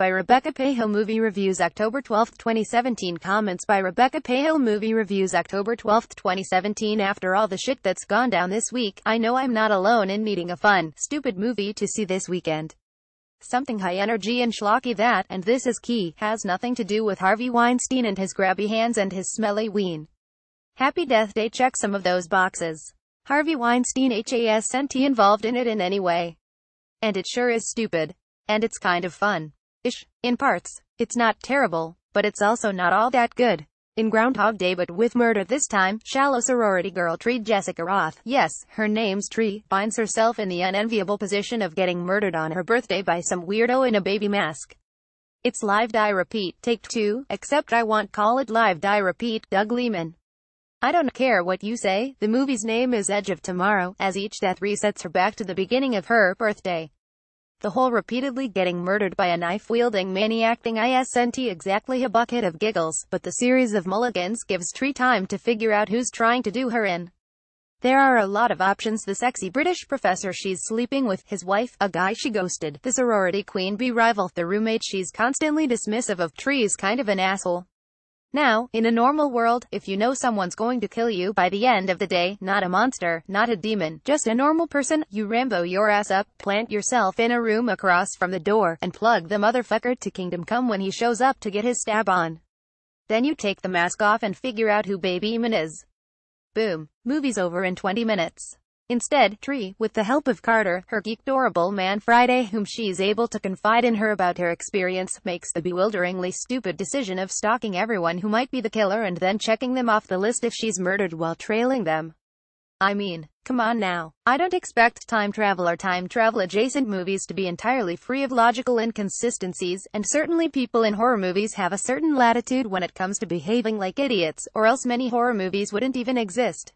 by Rebecca Pahill. Movie Reviews October 12, 2017. Comments by Rebecca Pahill. Movie Reviews October 12, 2017. After all the shit that's gone down this week, I know I'm not alone in needing a fun, stupid movie to see this weekend. Something high energy and schlocky that, and this is key, has nothing to do with Harvey Weinstein and his grabby hands and his smelly ween. Happy Death Day checks some of those boxes. Harvey Weinstein hasn't involved in it in any way. And it sure is stupid. And it's kind of fun-ish, in parts. It's not terrible, but it's also not all that good. In Groundhog Day but with murder this time, shallow sorority girl Tree Jessica Roth, yes, her name's Tree, finds herself in the unenviable position of getting murdered on her birthday by some weirdo in a baby mask. It's Live Die Repeat, Take Two, except I won't call it Live Die Repeat, Doug Liman. I don't care what you say, the movie's name is Edge of Tomorrow, as each death resets her back to the beginning of her birthday. The whole repeatedly getting murdered by a knife-wielding maniac thing isn't exactly a bucket of giggles, but the series of mulligans gives Tree time to figure out who's trying to do her in. There are a lot of options: the sexy British professor she's sleeping with, his wife, a guy she ghosted, the sorority queen bee rival, the roommate she's constantly dismissive of. Tree's kind of an asshole. Now, in a normal world, if you know someone's going to kill you by the end of the day, not a monster, not a demon, just a normal person, you Rambo your ass up, plant yourself in a room across from the door, and plug the motherfucker to Kingdom Come when he shows up to get his stab on. Then you take the mask off and figure out who Baby Eamon is. Boom. Movie's over in 20 minutes. Instead, Tree, with the help of Carter, her geek-dorable man Friday, whom she's able to confide in her about her experience, makes the bewilderingly stupid decision of stalking everyone who might be the killer and then checking them off the list if she's murdered while trailing them. I mean, come on now. I don't expect time travel or time travel-adjacent movies to be entirely free of logical inconsistencies, and certainly people in horror movies have a certain latitude when it comes to behaving like idiots, or else many horror movies wouldn't even exist.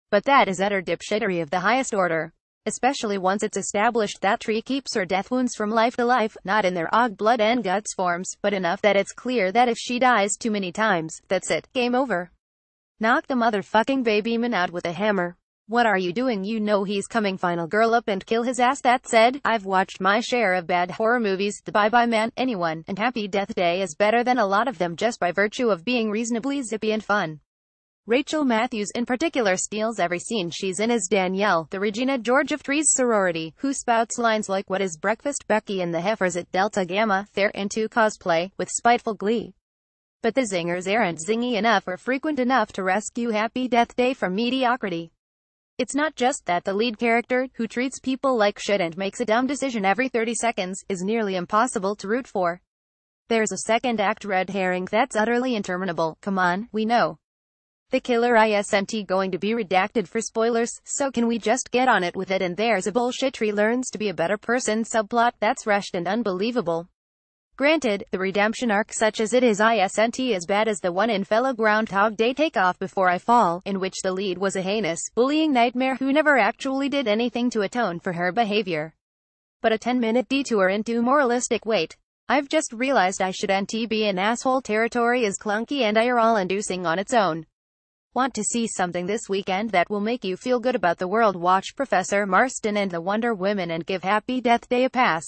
But that is utter dipshittery of the highest order. Especially once it's established that Tree keeps her death wounds from life to life, not in their og blood and guts forms, but enough that it's clear that if she dies too many times, that's it, game over. Knock the motherfucking Baby Eamon out with a hammer. What are you doing? You know he's coming. Final girl up and kill his ass. That said, I've watched my share of bad horror movies, The Bye-Bye Man, Anyone, and Happy Death Day is better than a lot of them just by virtue of being reasonably zippy and fun. Rachel Matthews in particular steals every scene she's in as Danielle, the Regina George of Tree's sorority, who spouts lines like "What is breakfast, Becky?" and "The heifers at Delta Gamma, they're into cosplay," with spiteful glee. But the zingers aren't zingy enough or frequent enough to rescue Happy Death Day from mediocrity. It's not just that the lead character, who treats people like shit and makes a dumb decision every 30 seconds, is nearly impossible to root for. There's a second act red herring that's utterly interminable. Come on, we know the killer isn't going to be redacted for spoilers, so can we just get on it with it? And there's a bullshit Tree learns to be a better person subplot that's rushed and unbelievable. Granted, the redemption arc such as it is isn't as bad as the one in fellow Groundhog Day Take Off Before I Fall, in which the lead was a heinous, bullying nightmare who never actually did anything to atone for her behavior. But a 10-minute detour into moralistic wait, I've just realized I shouldn't be in asshole territory is clunky and IRL-inducing on its own. Want to see something this weekend that will make you feel good about the world? Watch Professor Marston and the Wonder Women and give Happy Death Day a pass.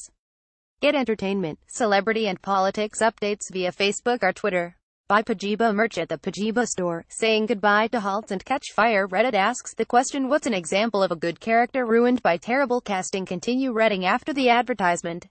Get entertainment, celebrity and politics updates via Facebook or Twitter. Buy Pajiba merch at the Pajiba store. Saying goodbye to Halt and Catch Fire. Reddit asks the question, what's an example of a good character ruined by terrible casting? Continue reading after the advertisement.